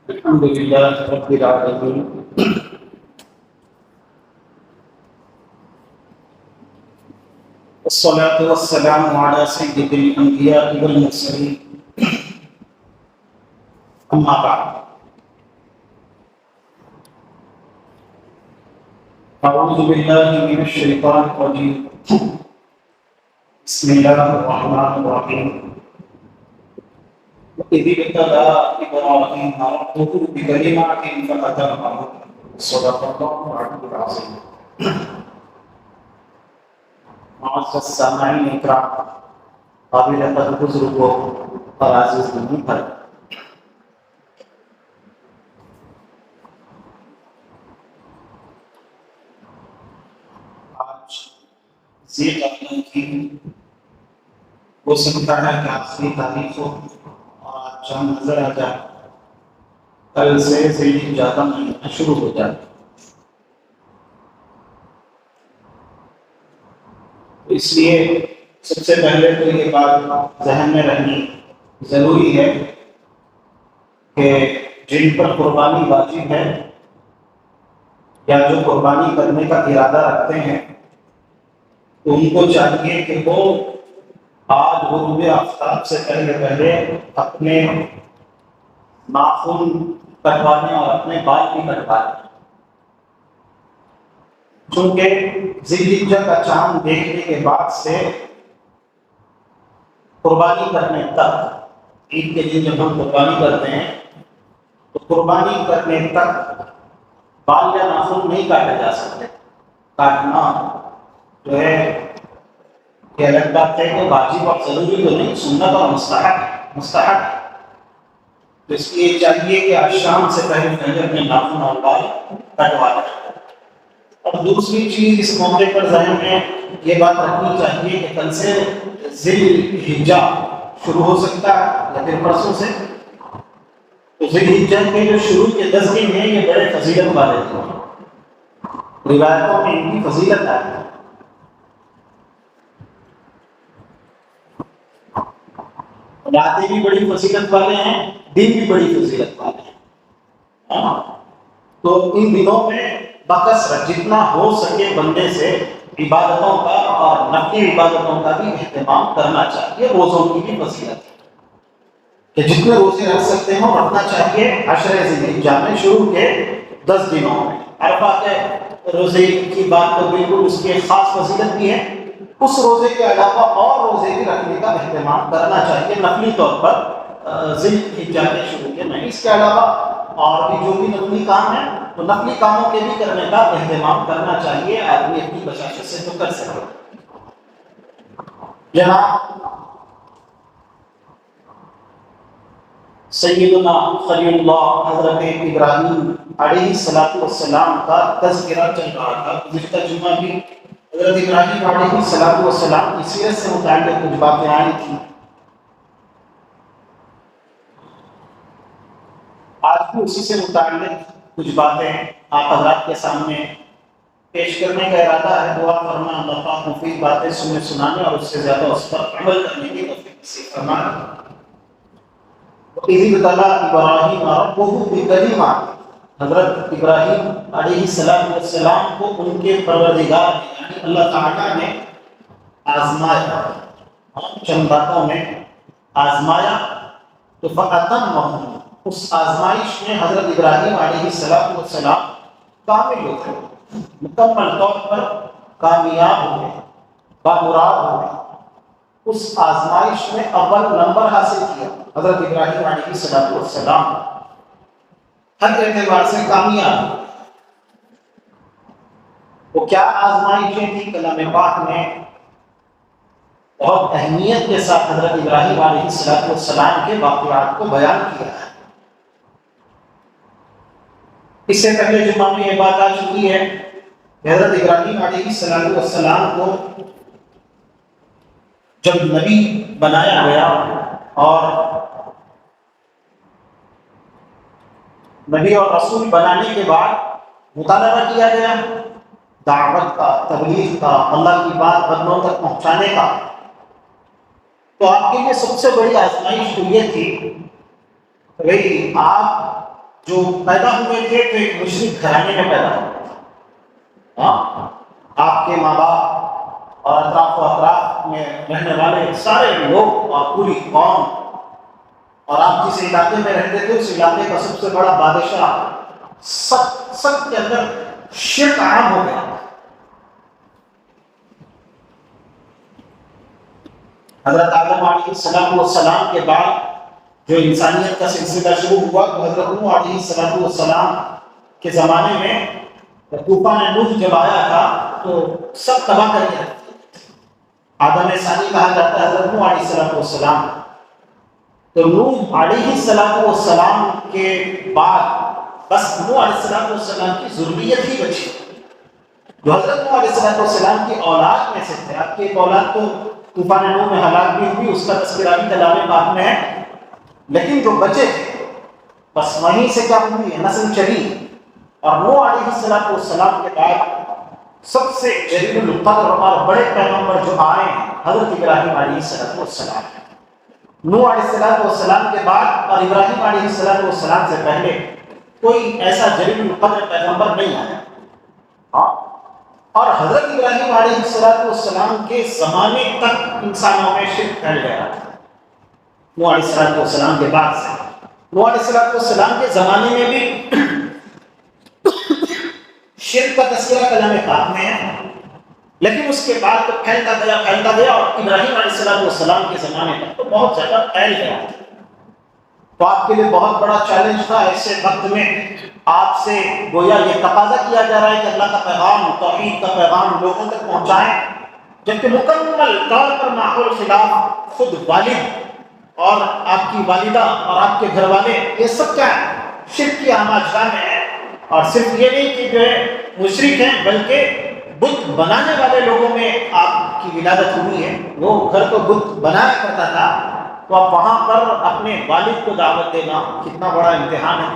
الحمد لله رب العالمين والصلاة والسلام على سيد الأنبياء والمرسلين أما بعد أعوذ بالله من الشيطان الرجيم بسم الله الرحمن الرحيم وإذ ابتلى إبراهيم ربه بكلمات فأتمهن صدق الله العلي العظيم. معزز السامعین اکرام، قابل قدر بزرگوں اور عزیز دینی پر آج ذی قعدہ کی ہو سکتا ہے کہ آخری تاریخ ہو اور آج چاند نظر آ جائے، کل سے ذی الحجہ کا مہینہ شروع ہو جائے. اس لیے سب سے پہلے تو یہ بات ذہن میں رہنی ضروری ہے کہ جن پر قربانی واجب ہے یا جو قربانی کرنے کا ارادہ رکھتے ہیں تو ان کو چاہیے کہ وہ آج غروب آفتاب سے پہلے اپنے ناخن کٹوانے اور اپنے بال بھی کٹوانے، چونکہ ذی الحجہ کا چاند دیکھنے کے بعد سے قربانی کرنے تک، عید کے دن جب ہم قربانی کرتے ہیں تو قربانی کرنے تک بال یا ناخن نہیں کاٹے جا سکتے. کاٹنا جو ہے کہ الگ بات ہے کہ واجب اور ضروری تو نہیں، سنت اور مستحب. تو اس لیے چاہیے کہ آج شام سے پہلے اپنے ناخن اور بال کٹوا لیں. اور دوسری چیز اس موقع پر ذہن میں یہ بات رکھنی چاہیے کہ کل سے ذی الحجہ شروع ہو سکتا ہے یا پھر پرسوں سے. تو ذی الحجہ کے جو شروع کے 10 دن ہیں یہ بڑے فضیلت والے ہیں، روایتوں میں ان کی فضیلت ہے. راتیں بھی بڑی فضیلت والے ہیں، دن بھی بڑی فضیلت والے ہیں. تو ان دنوں میں بکثرت جتنا ہو سکے بندے سے عبادتوں کا اور نفلی عبادتوں کا بھی اہتمام کرنا چاہیے. روزوں کی بھی فضیلت ہے کہ جتنے روزے رکھ سکتے ہیں رکھنا چاہیے. عشر ذی الحجہ میں شروع کے 10 دنوں میں عرفہ کے روزے کی بات تو بالکل اس کی خاص فضیلت بھی ہے. اس روزے کے علاوہ اور روزے بھی رکھنے کا اہتمام کرنا چاہیے نفلی طور پر ذی الحجہ کے شروع کے میں. اس کے علاوہ اور بھی جو بھی نفلی کام ہے تو نفلی کاموں کے بھی کرنے کا اہتمام کرنا چاہیے. آدمی اپنی بشاشت سے تو کر سکے. جناب سیدنا خلیل اللہ حضرت ابراہیم علیہ السلام کا تذکرہ چل رہا تھا. گزشتہ جمعہ بھی حضرت ابراہیم علیہ السلام کی سیرت سے متعلق کچھ باتیں آئی تھیں. آج بھی اسی سے متعلق کچھ باتیں آپ حضرات کے سامنے پیش کرنے کا ارادہ ہے. دعا فرما اللہ پاک مفید باتیں سنانے اور اس سے زیادہ اس پر عمل کرنے کی توفیق نصیب فرمائے. اذ ابتلی ابراہیم ربہ بکلمات، حضرت ابراہیم علیہ السلام کو ان کے پروردگار یعنی اللہ تعالیٰ نے آزمایا، چند باتوں میں آزمایا. تو فأتمہن، اس آزمائش میں حضرت ابراہیم علیہ السلام کامل ہوئے، مکمل طور پر کامیاب ہوئے، بامراد ہوئے. اس آزمائش میں اول نمبر حاصل کیا حضرت ابراہیم علیہ السلام، ہر اعتبار سے کامیاب. وہ کیا آزمائشیں تھیں؟ کلام پاک میں بہت اہمیت کے ساتھ حضرت ابراہیم علیہ السلام کے واقعات کو بیان کیا ہے. اس سے پہلے جمعہ میں یہ بات آ چکی ہے کہ حضرت ابراہیم علیہ السلام کو جب نبی بنایا گیا اور نبی اور رسول بنانے کے بعد مطالبہ کیا گیا دعوت کا، تبلیغ کا، اللہ کی بات بندوں تک پہنچانے کا، تو آپ کے لیے سب سے بڑی آزمائش تو یہ تھی کہ بھئی آپ جو پیدا ہوئے تھے تو ایک مشرک گھرانے میں پیدا ہوئے تھے. آپ کے ماں باپ اور اطراف و اطراف میں رہنے والے سارے لوگ اور پوری قوم، اور آپ جس علاقے میں رہتے تھے اس علاقے کا سب سے بڑا بادشاہ، سب کے اندر شرک عام ہو گیا. حضرت آدم علیہ السلام کے بعد جو انسانیت کا سلسلہ شروع ہوا تو حضرت نوح علیہ السلام کے زمانے میں طوفان نوح جب آیا تھا تو سب تباہ کر دیا. آدم ثانی کہا جاتا ہے حضرت نوح علیہ السلام. تو نوح علیہ السلام کے بعد بس نوح علیہ السلام کی ذریت ہی بچی، جو حضرت نوح علیہ السلام کی اولاد میں سے تھے. آپ کی ایک اولاد تو طوفان نوح میں ہلاک بھی ہوئی، اس کا تذکرہ بھی کلام پاک میں ہے، لیکن جو بچے تھے بس وہیں سے کیا ہوئی ہے، نسل چلی. اور نوح علیہ السلام کے بعد سب سے جلیل القدر اور بڑے پیغمبر جو آئے ہیں حضرت ابراہیم علیہ السلام. نوح علیہ السلام کے بعد اور ابراہیم علیہ السلام سے پہلے کوئی ایسا جلیل القدر پیغمبر نہیں آیا. اور حضرت ابراہیم علیہ السلام کے زمانے تک انسانوں میں شرک پھیل گیا تھا. نوح علیہ السلام کے بعد سے نوح علیہ السلام کے زمانے میں بھی شرک کا تذکرہ کلام پاک میں ہے، لیکن اس کے بعد تو پھیلتا گیا اور ابراہیم علیہ السلام کے زمانے تک تو بہت زیادہ پھیل گیا. تو آپ کے لیے بہت بڑا چیلنج تھا ایسے وقت میں، آپ سے گویا یہ تقاضا کیا جا رہا ہے کہ اللہ کا پیغام، توحید کا پیغام لوگوں تک پہنچائیں، جبکہ مکمل طور پر ماحول خلاف خود والد اور آپ کی والدہ اور آپ کے گھر والے یہ سب کیا ہے، شرک کی آماجگاہ میں ہے. اور صرف یہ نہیں کہ جو ہے مشرک ہیں بلکہ بت بنانے والے لوگوں میں آپ کی ولادت ہوئی ہے. وہ گھر کو بت بنایا کرتا تھا، تو اب وہاں پر اپنے والد کو دعوت دینا کتنا بڑا امتحان ہے.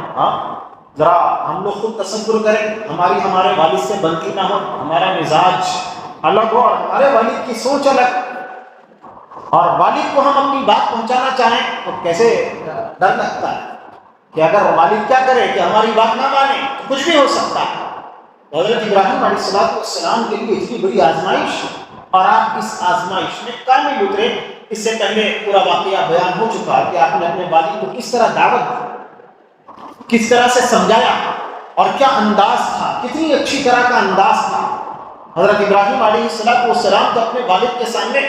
ذرا ہم لوگ خود تصور کریں، ہمارے والد سے بنتی نہ ہو، ہمارا مزاج الگ ہو اور ہمارے والد کی سوچ الگ، اور والد کو ہم اپنی بات پہنچانا چاہیں تو کیسے ڈر لگتا ہے کہ اگر والد کیا کرے کہ ہماری بات نہ مانے تو کچھ بھی ہو سکتا ہے. حضرت ابراہیم علیہ السلام کے لیے اتنی بڑی آزمائش، اور آپ اس آزمائش میں کامل اترے. اس سے پہلے پورا واقعہ بیان ہو چکا کہ آپ نے اپنے والد کو کس طرح دعوت دی، کس طرح سے سمجھایا، اور کیا انداز تھا، کتنی اچھی طرح کا انداز تھا. حضرت ابراہیم علیہ السلام تو اپنے والد کے سامنے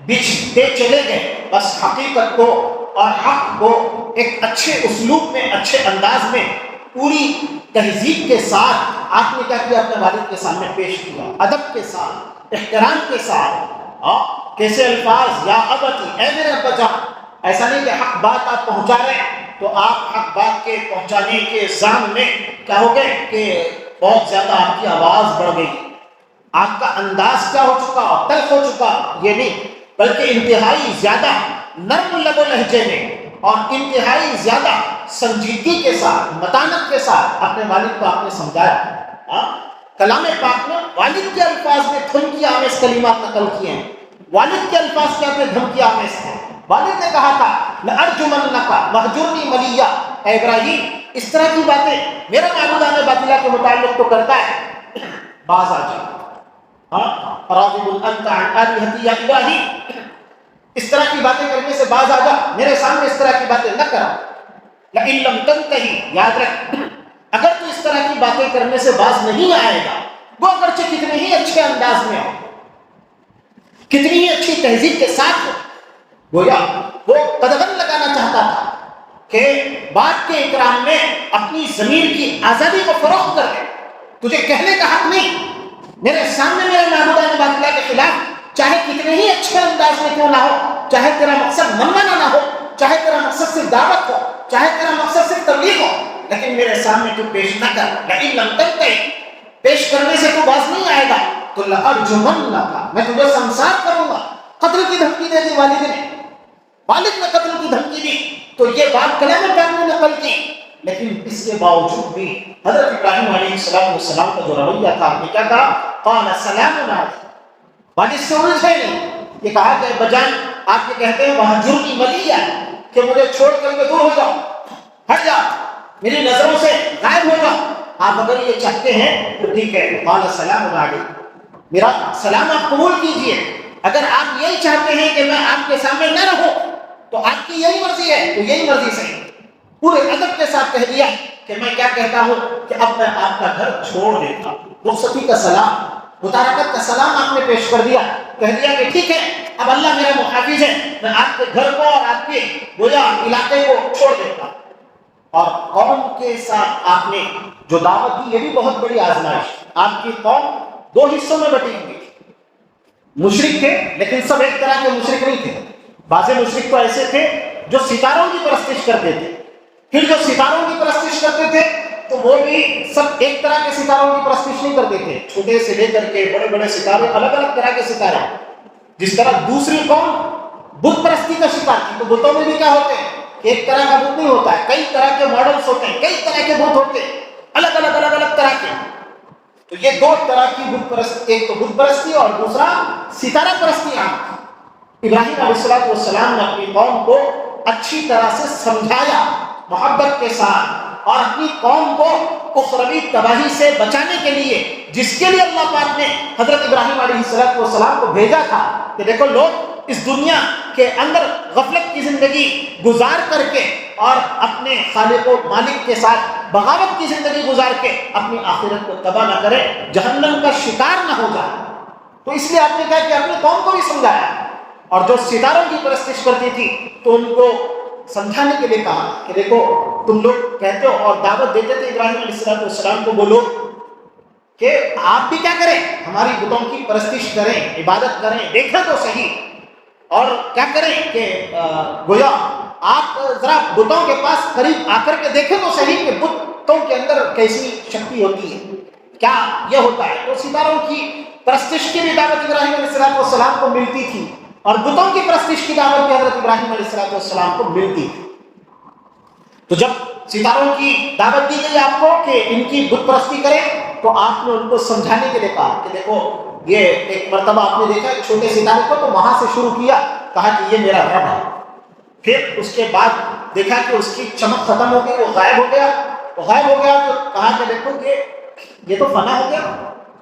بچھتے چلے گئے، بس حقیقت کو اور حق کو ایک اچھے اسلوب میں، اچھے انداز میں، پوری تہذیب کے ساتھ آپ نے کیا کیا، اپنے والد کے سامنے پیش کیا، ادب کے ساتھ، احترام کے ساتھ. کیسے الفاظ، یا ابتی، اے میرے ابا جان. ایسا نہیں کہ حق بات آپ پہنچا رہے ہیں تو آپ حق بات کے پہنچانے کے ضامن میں کیا ہو گئے کہ بہت زیادہ آپ کی آواز بڑھ گئی، آپ کا انداز کیا ہو چکا، تلخ ہو چکا. یہ نہیں، بلکہ انتہائی زیادہ نرم لب و لہجے میں اور انتہائی زیادہ سنجیدگی کے ساتھ، متانت کے ساتھ اپنے والد کو آپ نے سمجھایا. کلام پاک میں والد کے الفاظ میں دھمکی آمیز کلمات نقل کیے ہیں. والد کے الفاظ کیا تھے، دھمکی آمیز تھے. والد نے کہا تھا لَأَرْجُمَنَّكَ وَاهْجُرْنِي مَلِيًّا، اے ابراہیم اس طرح کی باتیں میرا معبودان باطلہ کے متعلق تو کرتا ہے، باز آ جا. راغب انت عن آلہتی یا الہی، اس طرح کی باتیں کرنے سے باز آ جا، میرے سامنے اس طرح کی باتیں نہ کر. لئن لم تنتہی، یاد رکھ اگر تو اس طرح کی باتیں کرنے سے باز نہیں آئے گا، وہ اگرچہ کتنے ہی اچھے انداز میں ہو، کتنی ہی اچھی تہذیب کے ساتھ ہو، گویا وہ قدغن لگانا چاہتا تھا کہ بات کے اکرام میں اپنی ضمیر کی آزادی کو فروخت کر دے. تجھے کہنے کا حق نہیں میرے سامنے میرے معبودان باطلہ کے خلاف، چاہے کتنے ہی اچھے انداز میں کیوں نہ ہو، چاہے تیرا مقصد منوانا نہ ہو، چاہے تیرا مقصد صرف دعوت ہو، چاہے تیرا مقصد صرف تبلیغ ہو، لیکن میرے سامنے تو پیش نہ کر. لئن لم تنتہی، پیش کرنے سے تو باز نہیں آئے گا تو لأرجمنک، میں تجھے سنسار کروں گا. قتل کی دھمکی دے دی والد نے، والد نے قتل کی دھمکی دی. تو یہ بات کلام پاک نے نقل کی، لیکن اس کے باوجود بھی حضرت ابراہیم علیہ السلام کا جو رویہ تھا، آپ نے کیا کہا، قال سلام علیکم. والد سے الجھے نہیں، یہ کہا کہ بجان آپ یہ کہتے ہیں وہجرنی ملیہ، کہ مجھے چھوڑ کر کے دور ہو جاؤ، ہٹ جا، میری نظروں سے غائب ہوگا. آپ اگر یہ چاہتے ہیں تو ٹھیک ہے، قال السلام علیکم، میرا سلام آپ قبول کیجئے. اگر آپ یہی چاہتے ہیں کہ میں آپ کے سامنے نہ رہوں تو آپ کی یہی مرضی ہے، تو یہی مرضی صحیح. پورے ادب کے ساتھ کہہ دیا کہ میں کیا کہتا ہوں کہ اب میں آپ کا گھر چھوڑ دیتا ہوں. رخصتی کا سلام، متارکت کا سلام آپ نے پیش کر دیا، کہہ دیا کہ ٹھیک ہے اب اللہ میرا محافظ ہے، میں آپ کے گھر کو اور آپ کے گویا علاقے کو چھوڑ دیتا ہوں. اور قوم کے ساتھ آپ نے جو دعوت دی، یہ بھی بہت بڑی آزمائش. آپ کی قوم دو حصوں میں بٹی ہوئی تھی. مشرک تھے لیکن سب ایک طرح کے مشرک نہیں تھے. بعض مشرک تو ایسے تھے جو ستاروں کی پرستش کرتے تھے. پھر جو ستاروں کی پرستش کرتے تھے تو وہ بھی سب ایک طرح کے ستاروں کی پرستش نہیں کرتے تھے. چھوٹے سے لے کر کے بڑے بڑے ستارے، الگ الگ طرح کے ستارے. جس طرح دوسری قوم بت پرستی کا شکار تھی، تو بتوں میں بھی کیا ہوتے ہیں، ایک طرح کا بت نہیں ہوتا ہے، کئی طرح کے ماڈلز ہوتے ہیں، کئی طرح کے بت ہوتے ہیں، الگ الگ طرح کے. تو یہ دو طرح کی بت پرستی، ایک تو بت پرستی اور دوسرا ستارہ پرستی. ابراہیم علیہ السلام نے اپنی قوم کو اچھی طرح سے سمجھایا محبت کے ساتھ، اور اپنی قوم کو اخروی تباہی سے بچانے کے لیے، جس کے لیے اللہ پاک نے حضرت ابراہیم علیہ السلام کو بھیجا تھا کہ دیکھو لوگ اس دنیا کے اندر غفلت کی زندگی گزار کر کے اور اپنے خالق و مالک کے ساتھ بغاوت کی زندگی گزار کے اپنی آخرت کو تباہ نہ کرے، جہنم کا شکار نہ ہو جائے. تو اس لیے آپ نے کہا کہ اپنی قوم کو بھی سمجھایا. اور جو ستاروں کی پرستش کرتی تھی تو ان کو سمجھانے کے لیے کہا کہ دیکھو تم لوگ کہتے ہو اور دعوت دیتے تھے ابراہیم علیہ السلام کو، بولو کہ آپ بھی کیا کریں، ہماری بتوں کی پرستش کریں، عبادت کریں، دیکھیں تو صحیح. اور کیا کریں کہ گویا آپ ذرا بتوں کے پاس قریب آ کر کے دیکھیں تو صحیح کہ بتوں کے اندر کیسی شکتی ہوتی ہے، کیا یہ ہوتا ہے. تو ستاروں کی پرستش کی بھی دعوت ابراہیم علیہ السلام کو ملتی تھی، اور بتوں کی پرستش کی دعوت بھی حضرت ابراہیم علیہ السلام کو ملتی تھی. تو جب ستاروں کی دعوت دی گئی آپ کو کہ ان کی بت پرستی کریں، تو آپ نے ان کو سمجھانے کے لیے کہا کہ دیکھو یہ ایک مرتبہ آپ نے دیکھا ایک چھوٹے ستارے کو، تو وہاں سے شروع کیا، کہا کہ یہ میرا رب ہے. پھر اس کے بعد دیکھا کہ اس کی چمک ختم ہو گئی، وہ غائب ہو گیا. تو کہا کہ دیکھو کہ یہ تو فنا ہو گیا،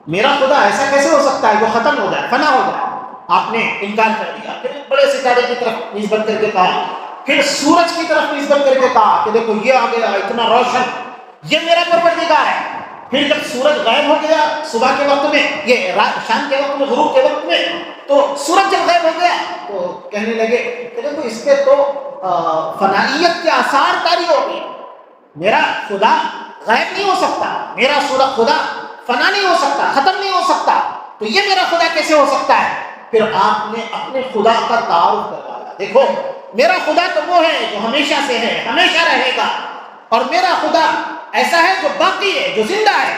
میرا خدا ایسا کیسے ہو سکتا ہے جو ختم ہو جائے، فنا ہو جائے. آپ نے انکار کر دیا. پھر بڑے ستارے کی طرف نسبت کر کے کہا، پھر سورج کی طرف نسبت کر کے کہا کہ دیکھو یہ آ گیا اتنا روشن، یہ میرا پروردگار ہے. پھر جب سورج غائب ہو گیا صبح کے وقت میں، یہ شام کے وقت میں، غروب کے وقت میں، تو سورج جب غائب ہو گیا تو کہنے لگے کہ دیکھو اس پہ تو فنائیت کے آثار طاری ہو گئے. میرا خدا غائب نہیں ہو سکتا، میرا خدا فنا نہیں ہو سکتا، ختم نہیں ہو سکتا، تو یہ میرا خدا کیسے ہو سکتا ہے. پھر آپ نے اپنے خدا کا تعارف کروایا. دیکھو میرا خدا تو وہ ہے جو ہمیشہ سے ہے، ہمیشہ رہے گا، اور میرا خدا ایسا ہے جو باقی ہے، جو زندہ ہے،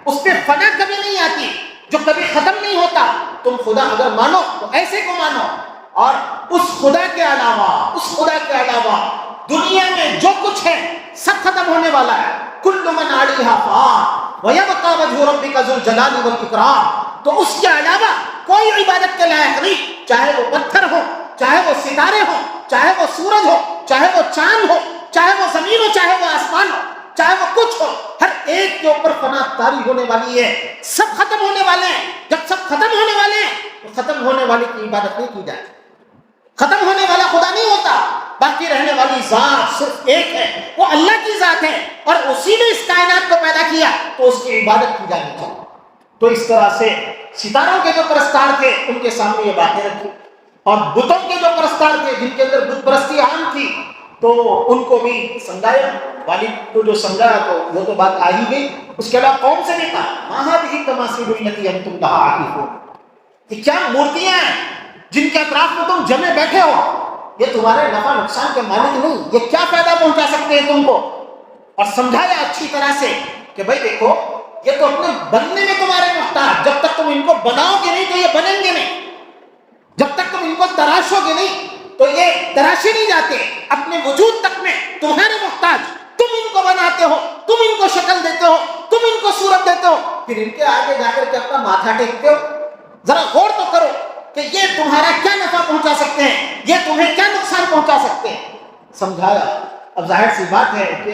اس پہ فنا کبھی نہیں آتی، جو کبھی ختم نہیں ہوتا. تم خدا اگر مانو تو ایسے کو مانو. اور اس خدا کے علاوہ دنیا میں جو کچھ ہے سب ختم ہونے والا ہے. کل من علیہا فان ویبقی وجہ ربک ذو الجلال والاکرام. تو اس کے علاوہ کوئی عبادت کے لائق نہیں، چاہے وہ پتھر ہو، چاہے وہ ستارے ہو، چاہے وہ سورج ہو، چاہے وہ چاند ہو، چاہے وہ زمین ہو، چاہے وہ آسمان ہو، چاہے وہ کچھ ہو، ہر ایک کے اوپر فنا طاری ہونے والی ہے. سب ختم ہونے والے ہیں. جب سب ختم ہونے والے ہیں تو ختم ہونے والے کی عبادت نہیں کی جائے. ختم ہونے والا خدا نہیں ہوتا، باقی رہنے والی ذات صرف ایک ہے، وہ اللہ کی ذات ہے، اور اسی نے اس کائنات کو پیدا کیا، تو اس کی عبادت کی جانی چاہیے. تو اس طرح سے ستاروں کے جو پرستار تھے ان کے سامنے یہ باتیں رکھی، اور بتوں کے جو پرستار تھے جن کے اندر بت پرستی عام تھی تو ان کو بھی سمجھایا. والد کو جو سمجھایا تو وہ تو بات آ ہی گئی. اس کے علاوہ قوم سے بھی کہا ما هذه التماثيل التي انتم لها عاكفون. یہ کیا مورتیاں ہیں جن کے اطراف میں تم جمے بیٹھے ہو، یہ تمہارے نفع نقصان کے مالک نہیں، یہ کیا فائدہ پہنچا سکتے ہیں تم کو. اور سمجھایا اچھی طرح سے کہ بھائی دیکھو یہ تو اپنے بننے میں تمہارے محتاج، جب تک تم ان کو بناؤ گے نہیں تو یہ بنیں گے نہیں، جب تک تم ان کو تراشو گے نہیں تو یہ تراشے نہیں جاتے. اپنے وجود تک میں تمہارے محتاج، تم ان کو بناتے ہو، تم ان کو شکل دیتے ہو، تم ان کو صورت دیتے ہو، پھر ان کے آگے جا کر کے اپنا ماتھا ٹیکتے ہو. ذرا غور تو کرو کہ یہ تمہارا کیا نفع پہنچا سکتے ہیں، یہ تمہیں کیا نقصان پہنچا سکتے ہیں. سمجھایا. اب ظاہر سی بات ہے کہ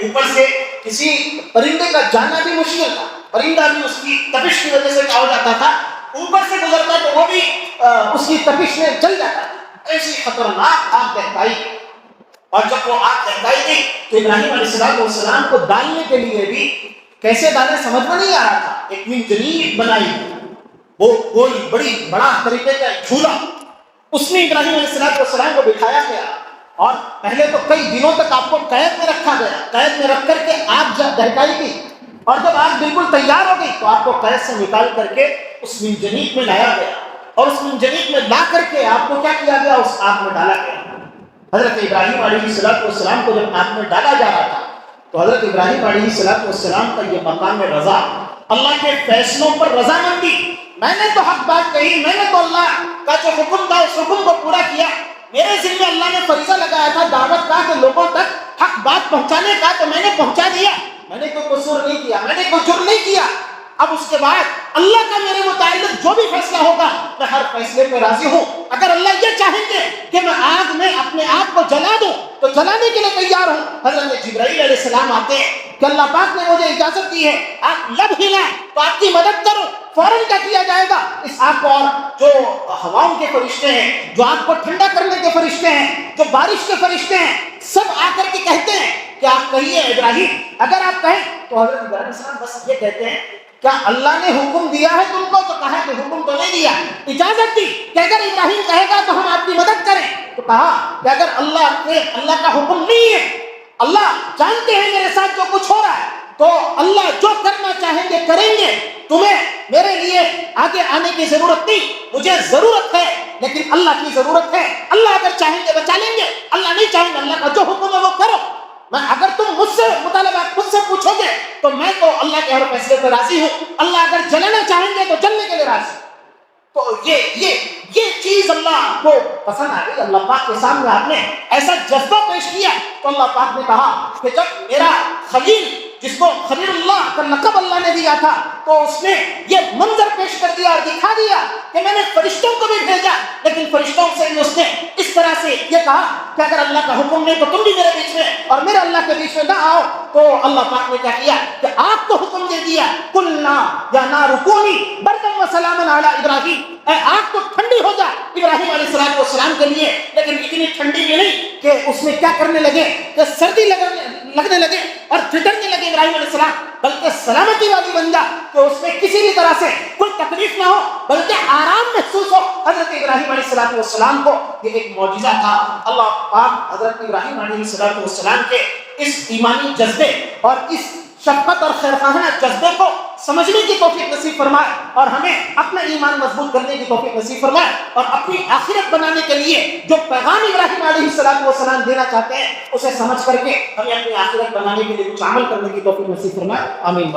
اوپر سے کسی پرندے کا جانا بھی مشکل تھا، پرندہ بھی اس کی تپش کی وجہ سے کیا ہو جاتا تھا، اوپر سے گزرتا تو وہ بھی اس کی تپش میں جل جاتا تھا، ایسی خطرناک آگ دہکائی۔ اور جب وہ آگ دہکائی گئی تو ابراہیم علیہ السلام کو ڈالنے کے لیے بھی کیسے ڈالیں سمجھ میں نہیں آ رہا تھا۔ ایک منجنیق بنائی، وہ کوئی بڑا طریقے کا جھولا، اس میں ابراہیم علیہ السلام کو بٹھایا گیا، اور پہلے تو کئی دنوں تک آپ کو قید میں رکھا گیا، قید میں رکھ کر کے آگ جب دہکائی گئی، اور جب آگ بالکل تیار ہو گئی تو آپ کو قید سے نکال کر کے اس منجنیق میں لایا گیا، اور اس منجنیق میں لا کر کے آپ کو کیا کیا گیا، اس آگ میں ڈالا گیا۔ حضرت ابراہیم علیہ السلام کو جب آگ میں ڈالا جا رہا تھا تو حضرت ابراہیم علیہ السلام کا یہ مقام رضا، اللہ کے فیصلوں پر رضامندی، میں نے تو حق بات کہی، میں نے تو اللہ کا جو حکم تھا اس حکم کو پورا کیا، میرے ذمہ اللہ نے فریضہ لگایا تھا دعوت کا کہ لوگوں تک حق بات پہنچانے کا، تو میں نے پہنچا دیا، میں نے کوئی قصور نہیں کیا، میں نے کوئی جرم نہیں کیا۔ اب اس کے بعد اللہ کا میرے متعلق جو بھی فیصلہ ہوگا میں ہر فیصلے پہ راضی ہوں۔ اگر اللہ یہ چاہیں گے کہ میں آگ میں اپنے آپ کو جلا دوں تو جلانے کے لیے تیار ہوں۔ حضرت جبرائیل علیہ السلام آتے ہیں کہ اللہ پاک نے مجھے اجازت دی ہے، آپ لب ہلائیں تو آپ کی مدد کروں، فوراً کیا کیا جائے گا، اس آگ کو، اور جو ہواؤں کے فرشتے ہیں، جو آگ کو ٹھنڈا کرنے کے فرشتے ہیں، جو بارش کے فرشتے ہیں، سب آ کر کے کہتے ہیں کہ آپ کہیے ابراہیم، اگر آپ کہیں تو حضرت ابراہیم السلام بس یہ کہتے ہیں کیا اللہ نے حکم دیا ہے تم کو، تو کہا کہ حکم تو نہیں دیا، اجازت دی کہ اگر ابراہیم کہے گا تو ہم آپ کی مدد کریں، تو کہا کہ اگر اللہ کا حکم نہیں ہے، اللہ جانتے ہیں میرے ساتھ جو کچھ ہو رہا ہے، تو اللہ جو کرنا چاہیں گے کریں گے، تمہیں میرے لیے آگے آنے کی ضرورت نہیں، مجھے ضرورت ہے لیکن اللہ کی ضرورت ہے، اللہ اگر چاہیں گے بچا لیں گے، اللہ نہیں چاہیں گے، اللہ کا جو حکم ہے وہ کرو، میں اگر تم مجھ سے مطالبہ خود سے پوچھو گے تو میں تو اللہ کے ہر فیصلے پر راضی ہوں، اللہ اگر جلانا چاہیں گے تو جلنے کے لیے راضی۔ تو یہ چیز اللہ کو پسند آ گئی، اللہ پاک کے سامنے آپ نے ایسا جذبہ پیش کیا تو اللہ پاک نے کہا کہ جب میرا خلیل، جس کو خلیل اللہ کا لقب اللہ نے دیا تھا، تو اس نے یہ منظر پیش کر دیا اور دکھا دیا کہ میں نے فرشتوں کو بھی بھیجا، لیکن فرشتوں سے بھی اس نے اس طرح سے یہ کہا کہ اگر اللہ کا حکم نہیں تو تم بھی میرے بیچ میں اور میرے اللہ کے بیچ میں نہ آؤ۔ تو اللہ پاک نے کیا کیا کہ آپ کو حکم دے دیا، قلنا یا نار کونی بردن و سلاما علی ابراہیم، اے آگ تو ٹھنڈی ہو جا ابراہیم علیہ السلام کے لیے، لیکن اتنی ٹھنڈی بھی نہیں کہ اس میں کیا کرنے لگے کہ سردی لگنے لگے اور ٹھٹرنے لگے ابراہیم علیہ السلام، بلکہ سلامتی والی بن جا کہ اس میں کسی بھی طرح سے کوئی تکلیف نہ ہو بلکہ آرام محسوس ہو۔ حضرت ابراہیم علیہ السلام کو یہ ایک معجزہ تھا۔ اللہ پاک حضرت ابراہیم علیہ السلام کے اس ایمانی جذبے اور اس شفقت اور خیرخواہانہ جذبے کو سمجھنے کی توفیق نصیب فرمائے، اور ہمیں اپنا ایمان مضبوط کرنے کی توفیق نصیب فرمائے، اور اپنی آخرت بنانے کے لیے جو پیغام ابراہیم علیہ السلام دینا چاہتے ہیں اسے سمجھ کر کے ہمیں اپنی آخرت بنانے کے لیے کچھ عمل کرنے کی توفیق نصیب فرمائے۔ آمین۔